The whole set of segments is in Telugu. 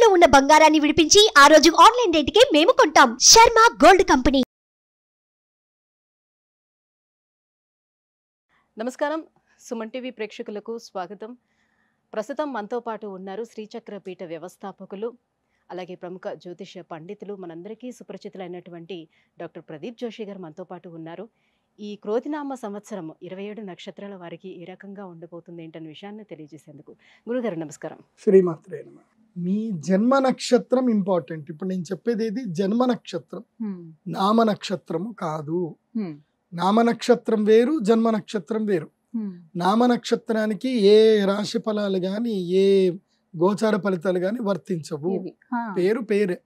తాకట్టులో ఉన్న బంగారాన్ని విడిపించి ఆ రోజు ఆన్లైన్ రేటుకే మేము కొంటాం. Sharma gold company. నమస్కారం, సుమన్ టీవీ ప్రేక్షకులకు స్వాగతం. ప్రస్తుతం మనతో పాటు ఉన్నారు శ్రీచక్ర పీఠ వ్యవస్థాపకులు, అలాగే ప్రముఖ జ్యోతిష పండితులు, మనందరికీ సుపరిచితులైనటువంటి డాక్టర్ ప్రదీప్ జోషి గారు మనతో పాటు ఉన్నారు. ఈ క్రోధినామ సంవత్సరం 27 నక్షత్రాల వారికి ఏ రకంగా ఉండబోతుంది ఏంటనే విషయాన్ని తెలియజేసేందుకు గురుగారు నమస్కారం. శ్రీమాత్రే నమః. మీ జన్మ నక్షత్రం ఇంపార్టెంట్. ఇప్పుడు నేను చెప్పేది ఏది జన్మ నక్షత్రం, నామ నక్షత్రము కాదు. నామ నక్షత్రం వేరు, జన్మ నక్షత్రం వేరు. నామ నక్షత్రానికి ఏ రాశి ఫలాలు గాని ఏ గోచార ఫలితాలు గాని వర్తించవు. పేరు పేరే,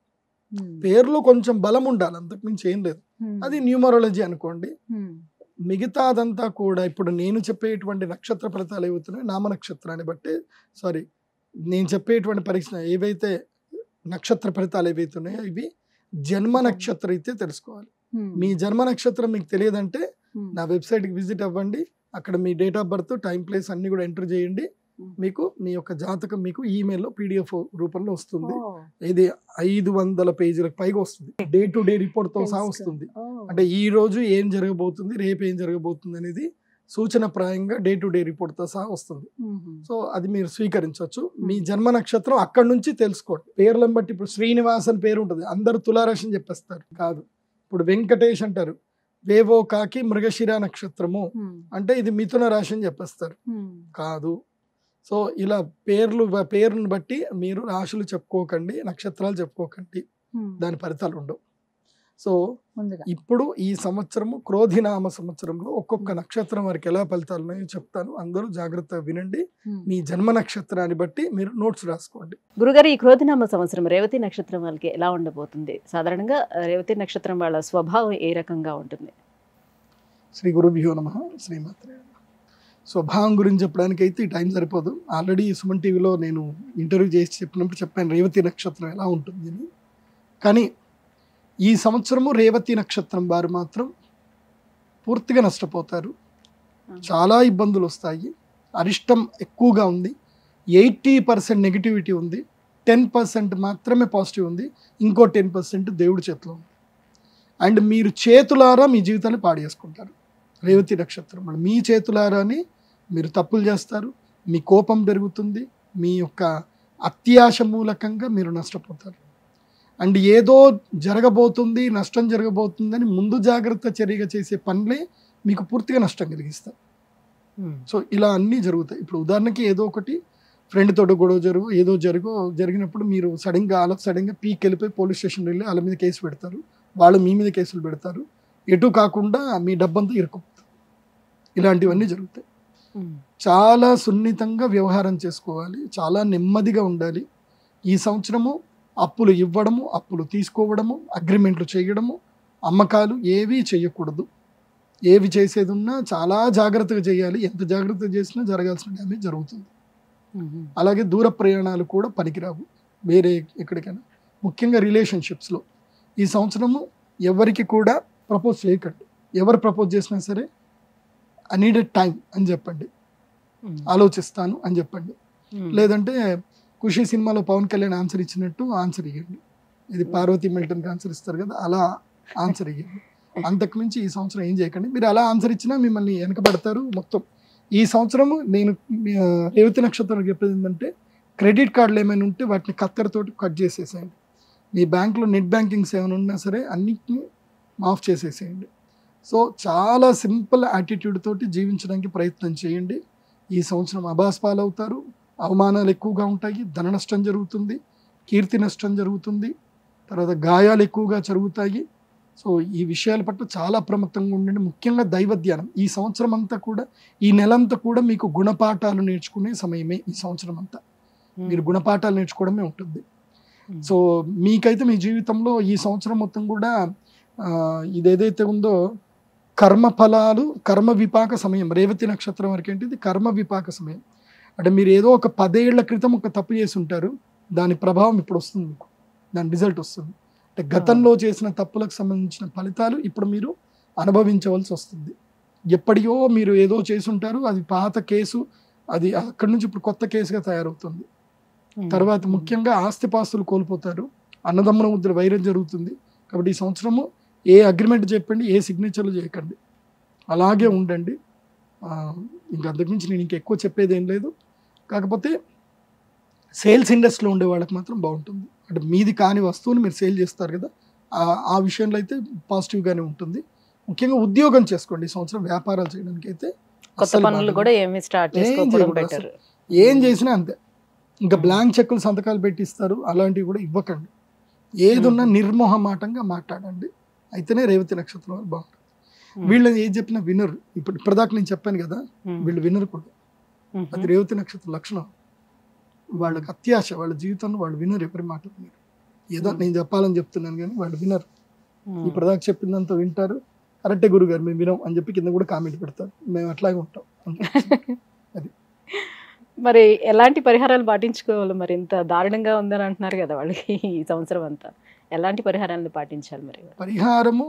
పేరులో కొంచెం బలం ఉండాలి, అంతకు మించి ఏం లేదు. అది న్యూమరాలజీ అనుకోండి. మిగతాదంతా కూడా ఇప్పుడు నేను చెప్పేటువంటి నక్షత్ర ఫలితాలు ఏవవుతున్నాయి నామ నక్షత్రాన్ని బట్టి, సారీ నేను చెప్పేటువంటి పరీక్ష ఏవైతే నక్షత్ర ఫలితాలు ఏవైతున్నాయో ఇవి జన్మ నక్షత్రం అయితే తెలుసుకోవాలి. మీ జన్మ నక్షత్రం మీకు తెలియదంటే నా వెబ్సైట్కి విజిట్ అవ్వండి. అక్కడ మీ date of birth, time, place అన్ని కూడా ఎంటర్ చేయండి. మీకు మీ యొక్క జాతకం మీకు ఈమెయిల్లో PDF రూపంలో వస్తుంది. ఇది 500 పేజీలకు పైగా వస్తుంది. డే టు డే రిపోర్ట్ తో సహా వస్తుంది. అంటే ఈ రోజు ఏం జరగబోతుంది, రేపు ఏం జరగబోతుంది అనేది సూచన ప్రాయంగా డే టు డే రిపోర్ట్ తో సహా వస్తుంది. సో అది మీరు స్వీకరించవచ్చు. మీ జన్మ నక్షత్రం అక్కడ నుంచి తెలుసుకోండి. పేర్లను బట్టి ఇప్పుడు శ్రీనివాస్ అని పేరు ఉంటుంది, అందరూ తులారాశి అని చెప్పేస్తారు. కాదు. ఇప్పుడు వెంకటేష్ అంటారు, వేవో కాకి మృగశిర నక్షత్రము అంటే ఇది మిథున రాశి అని చెప్పేస్తారు. కాదు. సో ఇలా పేరును బట్టి మీరు రాశులు చెప్పుకోకండి, నక్షత్రాలు చెప్పుకోకండి, దాని ఫలితాలు ఉండవు. సో ఇప్పుడు ఈ సంవత్సరము క్రోధినామ సంవత్సరంలో ఒక్కొక్క నక్షత్రం వారికి ఎలా ఫలితాలు ఉన్నాయో చెప్తాను. అందరూ జాగ్రత్తగా వినండి. మీ జన్మ నక్షత్రాన్ని బట్టి మీరు నోట్స్ రాసుకోండి. గురుగారు, ఈ క్రోధినామ సంవత్సరం రేవతి నక్షత్రం వాళ్ళకి ఎలా ఉండబోతుంది? సాధారణంగా రేవతి నక్షత్రం వాళ్ళ స్వభావం ఏ రకంగా ఉంటుంది? శ్రీ గురుభ్యో నమః. శ్రీమాత్రే నమః. స్వభావం గురించి చెప్పడానికి అయితే ఈ టైం సరిపోదు. ఆల్రెడీ సుమన్ టీవీలో నేను ఇంటర్వ్యూ చేసి చెప్పినప్పుడు చెప్పాను రేవతి నక్షత్రం ఎలా ఉంటుంది అని. కానీ ఈ సంవత్సరము రేవతి నక్షత్రం వారు మాత్రం పూర్తిగా నష్టపోతారు. చాలా ఇబ్బందులు వస్తాయి. అరిష్టం ఎక్కువగా ఉంది. 80% నెగిటివిటీ ఉంది. 10% మాత్రమే పాజిటివ్ ఉంది. ఇంకో 10% దేవుడి చేతిలో ఉంది. అండ్ మీరు చేతులారా మీ జీవితాన్ని పాడు చేసుకుంటారు. రేవతి నక్షత్రం మీ చేతులారాని మీరు తప్పులు చేస్తారు. మీ కోపం పెరుగుతుంది. మీ యొక్క అత్యాశ మూలకంగా మీరు నష్టపోతారు. అండ్ ఏదో జరగబోతుంది, నష్టం జరగబోతుందని ముందు జాగ్రత్త చర్యగా చేసే పనులే మీకు పూర్తిగా నష్టం కలిగిస్తాయి. సో ఇలా అన్నీ జరుగుతాయి. ఇప్పుడు ఉదాహరణకి ఏదో ఒకటి ఫ్రెండ్ తోటి గొడవ జరిగినప్పుడు మీరు సడన్గా పీక్ వెళ్ళిపోయి పోలీస్ స్టేషన్ వెళ్ళి వాళ్ళ మీద కేసు పెడతారు. వాళ్ళు మీ మీద కేసులు పెడతారు. ఎటు కాకుండా మీ డబ్బంతా ఇరుక్కుపోతుంది. ఇలాంటివన్నీ జరుగుతాయి. చాలా సున్నితంగా వ్యవహారం చేసుకోవాలి. చాలా నెమ్మదిగా ఉండాలి. ఈ సంవత్సరము అప్పులు ఇవ్వడము, అప్పులు తీసుకోవడము, అగ్రిమెంట్లు చేయడము, అమ్మకాలు ఏవి చేయకూడదు. ఏవి చేసేది ఉన్నా చాలా జాగ్రత్తగా చేయాలి. ఎంత జాగ్రత్తగా చేసినా జరగాల్సిన డ్యామేజ్ జరుగుతుంది. అలాగే దూర ప్రయాణాలు కూడా పనికిరావు. వేరే ఎక్కడికైనా, ముఖ్యంగా రిలేషన్షిప్స్లో ఈ సంవత్సరము ఎవరికి కూడా ప్రపోజ్ చేయకండి. ఎవరు ప్రపోజ్ చేసినా సరే ఐ నీడెడ్ టైం అని చెప్పండి, ఆలోచిస్తాను అని చెప్పండి. లేదంటే ఖుషి సినిమాలో పవన్ కళ్యాణ్ ఆన్సర్ ఇచ్చినట్టు ఆన్సర్ ఇవ్వండి. ఇది పార్వతీ మిల్టన్కి ఆన్సర్ ఇస్తారు కదా, అలా ఆన్సర్ ఇవ్వండి. అంతకు మించి ఈ సంవత్సరం ఏం చేయకండి. మీరు అలా ఆన్సర్ ఇచ్చినా మిమ్మల్ని వెనకబడతారు. మొత్తం ఈ సంవత్సరము నేను రేవతి నక్షత్రం చెప్పేది ఏంటంటే, క్రెడిట్ కార్డులు ఏమైనా ఉంటే వాటిని కత్తెరతోటి కట్ చేసేసేయండి. మీ బ్యాంక్లో నెట్ బ్యాంకింగ్స్ ఏమైనా ఉన్నా సరే అన్నిటిని మాఫ్ చేసేసేయండి. సో చాలా సింపుల్ యాటిట్యూడ్ తోటి జీవించడానికి ప్రయత్నం చేయండి. ఈ సంవత్సరం అబాస్పాలవుతారు. అవమానాలు ఎక్కువగా ఉంటాయి. ధన నష్టం జరుగుతుంది. కీర్తి నష్టం జరుగుతుంది. తర్వాత గాయాలు ఎక్కువగా జరుగుతాయి. సో ఈ విషయాల పట్ల చాలా అప్రమత్తంగా ఉండండి. ముఖ్యంగా దైవ ధ్యానం. ఈ సంవత్సరం అంతా కూడా, ఈ నెలంతా కూడా మీకు గుణపాఠాలు నేర్చుకునే సమయమే. ఈ సంవత్సరం అంతా మీరు గుణపాఠాలు నేర్చుకోవడమే ఉంటుంది. సో మీకైతే మీ జీవితంలో ఈ సంవత్సరం మొత్తం కూడా ఇదేదైతే ఉందో కర్మ ఫలాలు, కర్మ విపాక సమయం. రేవతి నక్షత్రం వరకు ఏంటి, ఇది కర్మ విపాక సమయం. అంటే మీరు ఏదో ఒక 10 ఏళ్ల క్రితం ఒక తప్పు చేసి ఉంటారు, దాని ప్రభావం ఇప్పుడు వస్తుంది, మీకు దాని రిజల్ట్ వస్తుంది. అంటే గతంలో చేసిన తప్పులకు సంబంధించిన ఫలితాలు ఇప్పుడు మీరు అనుభవించవలసి వస్తుంది. ఎప్పటియో మీరు ఏదో చేసి ఉంటారు, అది పాత కేసు, అది అక్కడి నుంచి ఇప్పుడు కొత్త కేసుగా తయారవుతుంది. తర్వాత ముఖ్యంగా ఆస్తిపాస్తులు కోల్పోతారు, అన్నదమ్ముల మధ్య వైరం జరుగుతుంది. కాబట్టి ఈ సంవత్సరము ఏ అగ్రిమెంట్ చెప్పండి, ఏ సిగ్నేచర్లు చేయకండి, అలాగే ఉండండి. ఇంకా అంతకుమించి నేను ఎక్కువ చెప్పేది ఏం లేదు. కాకపోతే సేల్స్ ఇండస్ట్రీలో ఉండే వాళ్ళకి మాత్రం బాగుంటుంది. అంటే మీది కాని వస్తువుని మీరు సేల్ చేస్తారు కదా, ఆ విషయంలో అయితే పాజిటివ్గానే ఉంటుంది. ముఖ్యంగా ఉద్యోగం చేసుకోండి ఈ సంవత్సరం. వ్యాపారాలు చేయడానికి అయితే కొత్త పనులు కూడా ఏమి స్టార్ట్ చేసుకోవడం బెటర్. ఏం చేసినా అంతే. ఇంకా బ్లాంక్ చెక్కులు సంతకాలు పెట్టిస్తారు, అలాంటివి కూడా ఇవ్వకండి. ఏదున్నా నిర్మోహమాటంగా మాట్లాడండి, అయితేనే రేవతి నక్షత్రం వాళ్ళు బాగుంటుంది. వీళ్ళని ఏది చెప్పినా వినరు. ఇప్పటిదాకా నేను చెప్పాను కదా, వీళ్ళు వినరు కూడా. అది రేవతి నక్షత్రం లక్షణం. వాళ్ళకి అత్యాశ, వాళ్ళ జీవితంలో వాళ్ళు వినరు, ఎవరి మాట వినరు. ఏదో నేను చెప్పాలని చెప్తున్నాను కానీ వాళ్ళు వినరు. ఇప్పటిదాకా చెప్పిందంతా వింటారు, కరెక్టే గురుగారు మేము వినం అని చెప్పి కింద కూడా కామెంట్ పెడతారు. మేము అట్లాగే ఉంటాం. అది మరి ఎలాంటి పరిహారాలు పాటించుకోవాలి? మరి ఇంత దారుణంగా ఉందని అంటున్నారు కదా వాళ్ళకి ఈ సంవత్సరం అంతా, ఎలాంటి పరిహారాలను పాటించాలి? మరి పరిహారము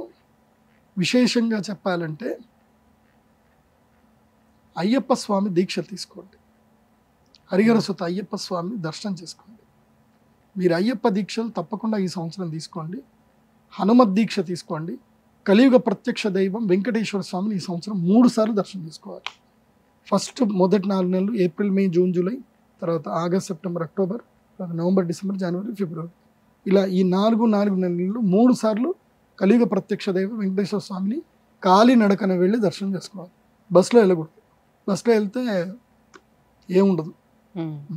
విశేషంగా చెప్పాలంటే అయ్యప్ప స్వామి దీక్ష తీసుకోండి. హరిహర సుత అయ్యప్ప స్వామిని దర్శనం చేసుకోండి. మీరు అయ్యప్ప దీక్షలు తప్పకుండా ఈ సంవత్సరం తీసుకోండి. హనుమత్ దీక్ష తీసుకోండి. కలియుగ ప్రత్యక్ష దైవం వెంకటేశ్వర స్వామిని ఈ సంవత్సరం 3 సార్లు దర్శనం చేసుకోవాలి. ఫస్ట్ మొదటి 4 నెలలు ఏప్రిల్, మే, జూన్, జూలై, తర్వాత ఆగస్ట్, సెప్టెంబర్, అక్టోబర్, తర్వాత నవంబర్, డిసెంబర్, జనవరి, ఫిబ్రవరి, ఇలా ఈ 4 నెలలు 3 సార్లు కలియుగ ప్రత్యక్ష దైవం వెంకటేశ్వర స్వామిని కాలి నడకన వెళ్ళి దర్శనం చేసుకోవాలి. బస్సులో వెళ్ళకూడదు. బస్సులో వెళ్తే ఏముండదు,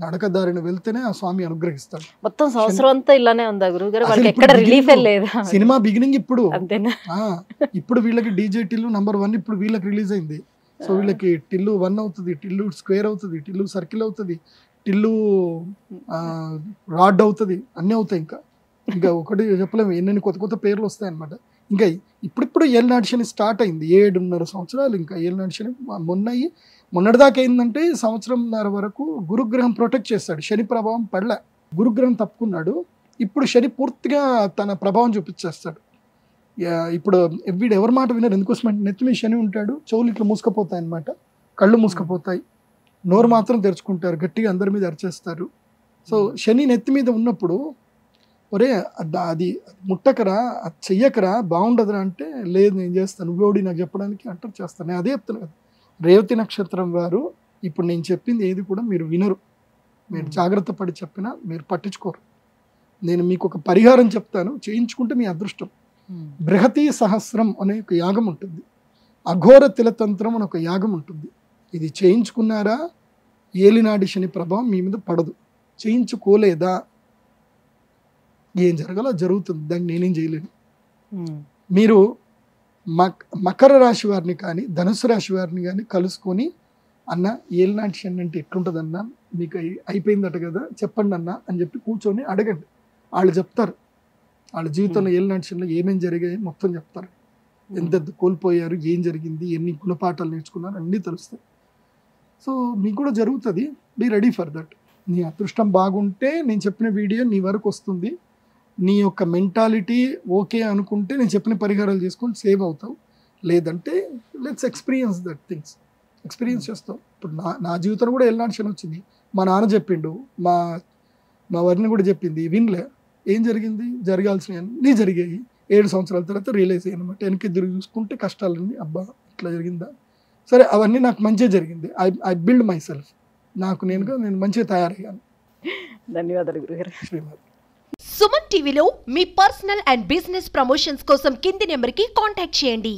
నడక దారిన వెళ్తేనే ఆ స్వామి అనుగ్రహిస్తాడు. మొత్తం సంవత్సరం అంతా ఇలానే ఉందా గురుగారు? వాళ్ళకి ఎక్కడ రిలీఫ్ లేదు. సినిమా బిగినింగ్ ఇప్పుడు అంతేనా? ఇప్పుడు వీళ్ళకి డీజే టిల్లు #1 ఇప్పుడు వీళ్ళకి రిలీజ్ అయింది. సో వీళ్ళకి టిల్లు 1 అవుతుంది, టిల్లు స్క్వేర్ అవుతుంది, టిల్లు సర్కిల్ అవుతుంది, టిల్లు రాడ్ అవుతుంది, అన్నీ అవుతాయి. ఇంకా ఒకటి చెప్పలేము, ఎన్నెన్ని కొత్త కొత్త పేర్లు వస్తాయి అనమాట. ఇంకా ఇప్పుడు ఏలినాటి శని స్టార్ట్ అయింది. 7.5 సంవత్సరాలు ఇంకా ఏలినాటి శని మొన్నటిదాకా ఏంటంటే సంవత్సరంన్నర వరకు గురుగ్రహం ప్రొటెక్ట్ చేస్తాడు, శని ప్రభావం పడలే. గురుగ్రహం తప్పుకున్నాడు, ఇప్పుడు శని పూర్తిగా తన ప్రభావం చూపించేస్తాడు. ఇప్పుడు వీడు ఎవరి మాట వినరు. ఎందుకోసమంటే నెత్తి మీద శని ఉంటాడు, చెవులు ఇట్లా మూసుకపోతాయి అనమాట, కళ్ళు మూసుకపోతాయి, నోరు మాత్రం తెరుచుకుంటారు, గట్టిగా అందరి మీద అరిచేస్తారు. సో శని నెత్తి మీద ఉన్నప్పుడు ఒరే అది ముట్టకరా, అది చెయ్యకరా, బాగుండదురా అంటే లేదు నేను చేస్తాను, నువ్వేడి నాకు చెప్పడానికి అంటారు, చేస్తాను. నేను అదే చెప్తాను కదా, రేవతి నక్షత్రం వారు ఇప్పుడు నేను చెప్పింది ఏది కూడా మీరు వినరు. మీరు జాగ్రత్త పడి చెప్పినా మీరు పట్టించుకోరు. నేను మీకు ఒక పరిహారం చెప్తాను, చేయించుకుంటే మీ అదృష్టం. బృహతీ సహస్రం అనే ఒక యాగం ఉంటుంది, అఘోర తిలతంత్రం అనే ఒక యాగం ఉంటుంది. ఇది చేయించుకున్నారా ఏలినాడి శని ప్రభావం మీ మీద పడదు. చేయించుకోలేదా ఏం జరగాలో జరుగుతుంది, దాన్ని నేనేం చేయలేను. మీరు మకర రాశి వారిని కానీ ధనుసు రాశి వారిని కానీ కలుసుకొని అన్న ఏలినాటి శని అంటే ఎట్లుంటుందన్నా, మీకు అయిపోయిందట కదా చెప్పండి అన్న అని చెప్పి కూర్చొని అడగండి. వాళ్ళు చెప్తారు, వాళ్ళ జీవితంలో ఏలినాటి శనిలో ఏమేమి జరిగాయి మొత్తం చెప్తారు. ఎంత కోల్పోయారు, ఏం జరిగింది, ఎన్ని గుణపాఠాలు నేర్చుకున్నారు, అన్నీ తెలుస్తాయి. సో మీకు కూడా జరుగుతుంది, బీ రెడీ ఫర్ దట్. నీ అదృష్టం బాగుంటే నేను చెప్పిన వీడియో నీ వరకు వస్తుంది. నీ యొక్క మెంటాలిటీ ఓకే అనుకుంటే నేను చెప్పిన పరిహారాలు చేసుకొని సేవ్ అవుతావు. లేదంటే let's experience that things, experience చేస్తావు. ఇప్పుడు నా జీవితంలో కూడా ఏలినాటి శని వచ్చింది. మా నాన్న చెప్పిండు, మా వదిన కూడా చెప్పింది, వినలే. ఏం జరిగింది, జరగాల్సినవి అన్నీ జరిగాయి. 7 సంవత్సరాల తర్వాత రియలైజ్ అయ్యాను అనమాట. వెనక్కి తిరిగి చూసుకుంటే కష్టాలన్నీ, అబ్బా ఇట్లా జరిగిందా, సరే అవన్నీ నాకు మంచిగా జరిగింది. ఐ బిల్డ్ మై సెల్ఫ్, నాకు నేను మంచిగా తయారయ్యాను. ధన్యవాదాలు గురుగారు. శ్రీమాత. సుమన్ టీవీలో మీ పర్సనల్ అండ్ బిజినెస్ ప్రమోషన్స్ కోసం కింది నెంబర్కి కాంటాక్ట్ చేయండి.